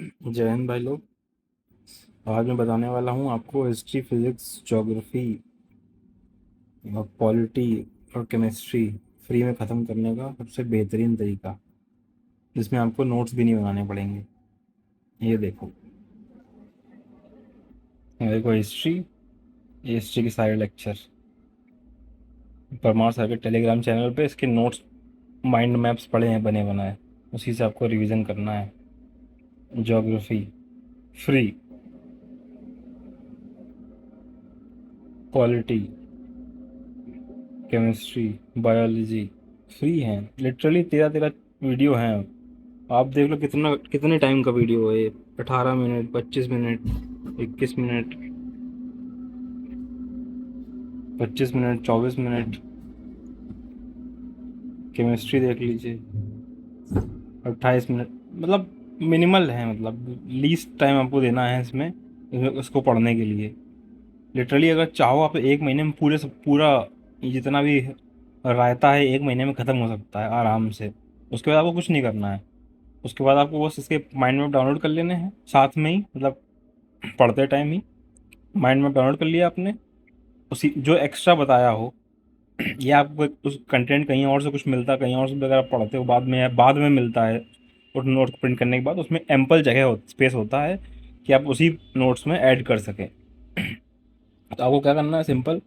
जय हिंद भाई लोग। आज मैं बताने वाला हूँ आपको हिस्ट्री, फिजिक्स, ज्योग्राफी और पॉलिटी और केमिस्ट्री फ्री में ख़त्म करने का सबसे बेहतरीन तरीका, जिसमें आपको नोट्स भी नहीं बनाने पड़ेंगे। ये देखो, ये देखो हिस्ट्री, ये हिस्ट्री के सारे लेक्चर परमार सर के टेलीग्राम चैनल पे इसके नोट्स, माइंड मैप्स पड़े हैं बने बनाए, उसी से आपको रिवीजन करना है। Geography free, polity, chemistry, biology free हैं। लिटरली 13-13 वीडियो हैं। आप देख लो कितना, कितने टाइम का वीडियो है ये। 18 minute, 25 minute, 21 minute, 25 minute, 24 minute. Chemistry देख लीजिए, 28 मिनट। मतलब मिनिमल है, मतलब लीस्ट टाइम आपको देना है इसमें, इसको पढ़ने के लिए। लिटरली अगर चाहो आप 1 महीने में पूरे सब पूरा ये जितना भी रायता है 1 महीने में ख़त्म हो सकता है आराम से। उसके बाद आपको कुछ नहीं करना है। उसके बाद आपको बस इसके माइंड मैप डाउनलोड कर लेने हैं साथ में ही, मतलब पढ़ते टाइम ही माइंड मैप डाउनलोड कर लिया आपने। उसी जो एक्स्ट्रा बताया हो या आपको उस कंटेंट कहीं और से कुछ मिलता है, कहीं और से भी अगर आप पढ़ते हो बाद में मिलता है, उस नोट को प्रिंट करने के बाद उसमें एम्पल जगह स्पेस होता है कि आप उसी नोट्स में ऐड कर सकें। तो आपको क्या करना है, सिंपल,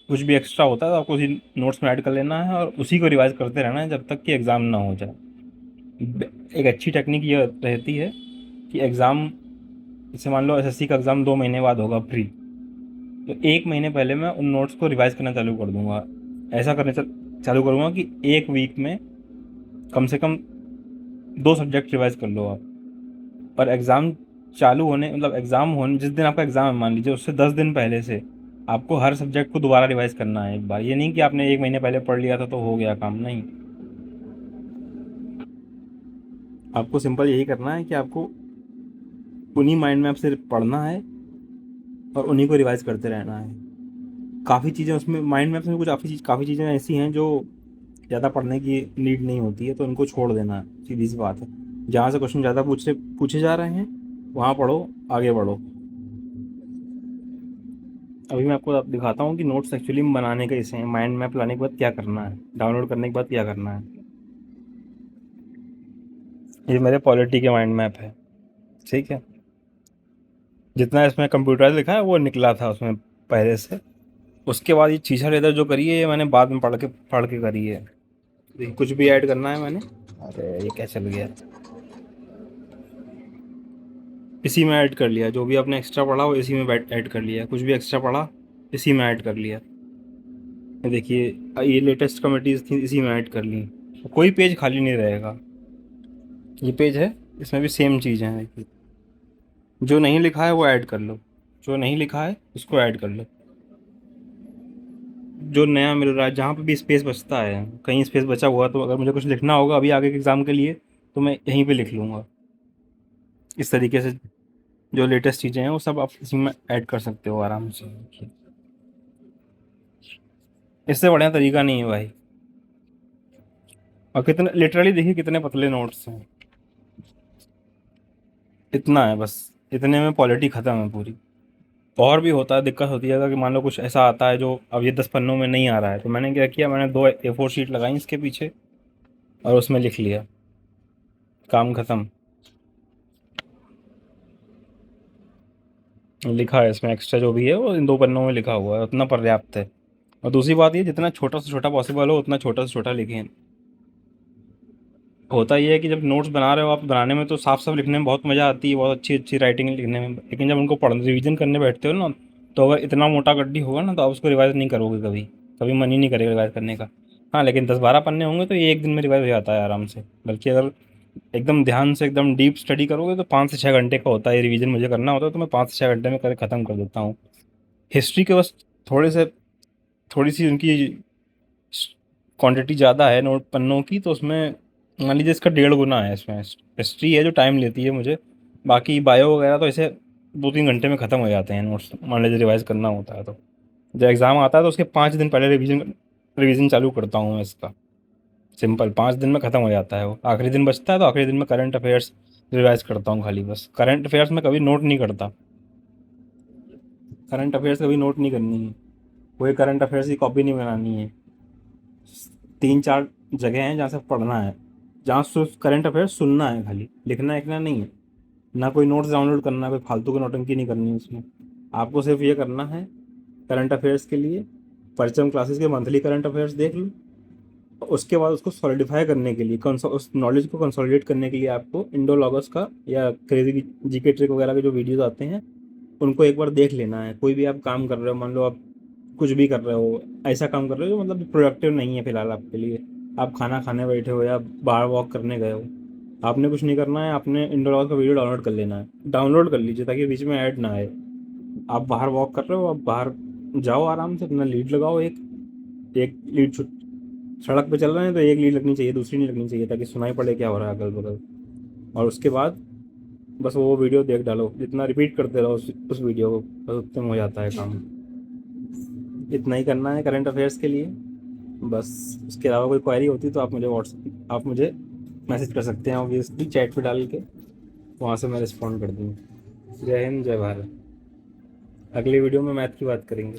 कुछ भी एक्स्ट्रा होता है तो आपको उसी नोट्स में ऐड कर लेना है और उसी को रिवाइज करते रहना है जब तक कि एग्ज़ाम ना हो जाए। एक अच्छी टेक्निक ये रहती है कि एग्ज़ाम, जैसे मान लो एसएससी का एग्ज़ाम 2 महीने बाद होगा प्री, तो 1 महीने पहले मैं उन नोट्स को रिवाइज करना चालू कर दूंगा। ऐसा करने चालू करूँगा कि एक वीक में कम से कम 2 सब्जेक्ट रिवाइज कर लो आप। और एग्ज़ाम चालू होने, मतलब एग्ज़ाम होने जिस दिन आपका एग्ज़ाम है मान लीजिए, उससे 10 दिन पहले से आपको हर सब्जेक्ट को दोबारा रिवाइज करना है एक बार। ये नहीं कि आपने 1 महीने पहले पढ़ लिया था तो हो गया काम, नहीं। आपको सिंपल यही करना है कि आपको उन्हीं माइंड मैप से पढ़ना है और उन्हीं को रिवाइज करते रहना है। काफ़ी चीज़ें उसमें माइंड मैप्स में, कुछ काफ़ी चीज़ें ऐसी हैं जो ज़्यादा पढ़ने की नीड नहीं होती है, तो उनको छोड़ देना है, सीधी सी बात है। जहाँ से क्वेश्चन ज़्यादा पूछे जा रहे हैं वहाँ पढ़ो, आगे बढ़ो। अभी मैं आपको दिखाता हूँ कि नोट्स एक्चुअली में बनाने कैसे हैं, माइंड मैप लाने के बाद क्या करना है, डाउनलोड करने के बाद क्या करना है। ये मेरे पॉलिटी के माइंड मैप है, ठीक है। जितना इसमें कंप्यूटर लिखा है वो निकला था उसमें पहले से। उसके बाद ये चीज़ा लेदर जो करी है ये मैंने बाद में पढ़ के करी है। देखिए, कुछ भी ऐड करना है मैंने, अरे ये क्या चल गया, इसी में ऐड कर लिया। जो भी आपने एक्स्ट्रा पढ़ा वो इसी में ऐड कर लिया, कुछ भी एक्स्ट्रा पढ़ा इसी में ऐड कर लिया। ये देखिए, ये लेटेस्ट कमिटीज़ थी, इसी में ऐड कर ली। कोई पेज खाली नहीं रहेगा। ये पेज है, इसमें भी सेम चीज़ें हैं, देखिए। जो नहीं लिखा है वो ऐड कर लो, जो नहीं लिखा है उसको ऐड कर लो। जो नया मिल रहा है, जहाँ पे भी स्पेस बचता है, कहीं स्पेस बचा हुआ तो अगर मुझे कुछ लिखना होगा अभी आगे के एग्ज़ाम के लिए तो मैं यहीं पे लिख लूँगा। इस तरीके से जो लेटेस्ट चीज़ें हैं वो सब आप इसी में ऐड कर सकते हो आराम से। इससे बढ़िया तरीका नहीं है भाई। और कितने, लिटरली देखिए कितने पतले नोट्स हैं। इतना है बस, इतने में पॉलिटी ख़त्म है पूरी। और भी होता है, दिक्कत होती है अगर कि मान लो कुछ ऐसा आता है जो अब ये 10 पन्नों में नहीं आ रहा है, तो मैंने क्या किया, मैंने 2 A4 शीट लगाई इसके पीछे और उसमें लिख लिया, काम ख़त्म। लिखा है इसमें, एक्स्ट्रा जो भी है वो इन 2 पन्नों में लिखा हुआ है, उतना पर्याप्त है। और दूसरी बात ये, जितना छोटा से छोटा पॉसिबल हो उतना छोटा से छोटा लिखें। होता ये है कि जब नोट्स बना रहे हो आप, बनाने में तो साफ साफ लिखने में बहुत मज़ा आती है, बहुत अच्छी अच्छी राइटिंग लिखने में, लेकिन जब उनको पढ़ रिवीजन करने बैठते हो ना, तो अगर इतना मोटा गड्डी होगा ना तो आप उसको रिवाइज नहीं करोगे कभी। कभी मन ही नहीं करेगा रिवाइज करने का। हाँ, लेकिन 10-12 पन्ने होंगे तो ये एक दिन में रिवाइज हो जाता है आराम से। बल्कि अगर एकदम ध्यान से एकदम डीप स्टडी करोगे तो 5 से 6 घंटे का होता है। रिवीजन मुझे करना होता है तो मैं 5 से 6 घंटे में कर ख़त्म कर देता हूँ। हिस्ट्री के बस थोड़े से, थोड़ी सी उनकी क्वांटिटी ज़्यादा है नोट पन्नों की, तो उसमें मान लीजिए इसका 1.5 गुना है। इसमें हिस्ट्री है जो टाइम लेती है मुझे। बाकी बायो वगैरह तो ऐसे 2-3 घंटे में ख़त्म हो जाते हैं नोट्स, मान लीजिए रिवाइज करना होता है तो। जब एग्ज़ाम आता है तो उसके 5 दिन पहले रिवीजन रिवीजन चालू करता हूँ मैं इसका। सिंपल 5 दिन में ख़त्म हो जाता है वो। आखिरी दिन बचता है तो आखिरी दिन में करंट अफेयर्स रिवाइज़ करता हूँ खाली बस। करंट अफेयर्स में कभी नोट नहीं करता। करंट अफेयर्स कभी नोट नहीं करनी है, कोई करंट अफेयर्स की कॉपी नहीं बनानी है। 3-4 जगह हैं जहाँ से पढ़ना है, जहाँ सिर्फ करंट अफेयर्स सुनना है, खाली लिखना लिखना नहीं है। ना कोई नोट्स डाउनलोड करना है, कोई फालतू की नौटंकी नहीं करनी है उसमें। आपको सिर्फ ये करना है करंट अफेयर्स के लिए, परचम क्लासेस के मंथली करंट अफेयर्स देख लो। उसके बाद उसको सॉलिडिफाई करने के लिए, उस नॉलेज को कंसोलिडेट करने के लिए आपको इंडोलॉगस का या क्रेजी जीके ट्रिक वगैरह के जो वीडियोस आते हैं उनको एक बार देख लेना है। कोई भी आप काम कर रहे हो, मान लो आप कुछ भी कर रहे हो, ऐसा काम कर रहे हो जो मतलब प्रोडक्टिव नहीं है फिलहाल आपके लिए, आप खाना खाने बैठे हो या बाहर वॉक करने गए हो, आपने कुछ नहीं करना है, आपने इंडोलॉगस का वीडियो डाउनलोड कर लेना है। डाउनलोड कर लीजिए ताकि बीच में ऐड ना आए। आप बाहर वॉक कर रहे हो, आप बाहर जाओ आराम से, अपना लीड लगाओ, एक एक लीड सड़क पे चल रहे हैं तो एक लीड लगनी चाहिए, दूसरी नहीं लगनी चाहिए, ताकि सुनाई पड़े क्या हो रहा है अगल बगल। और उसके बाद बस वो वीडियो देख डालो, जितना रिपीट करते रहो उस वीडियो को, बस उतने में हो जाता है काम। इतना ही करना है करंट अफेयर्स के लिए बस। उसके अलावा कोई क्वेरी होती तो आप मुझे मैसेज कर सकते हैं, ऑब्वियसली चैट पे डाल के, वहाँ से मैं रिस्पॉन्ड कर दूँगा। जय हिंद, जय भारत। अगली वीडियो में मैथ की बात करेंगे।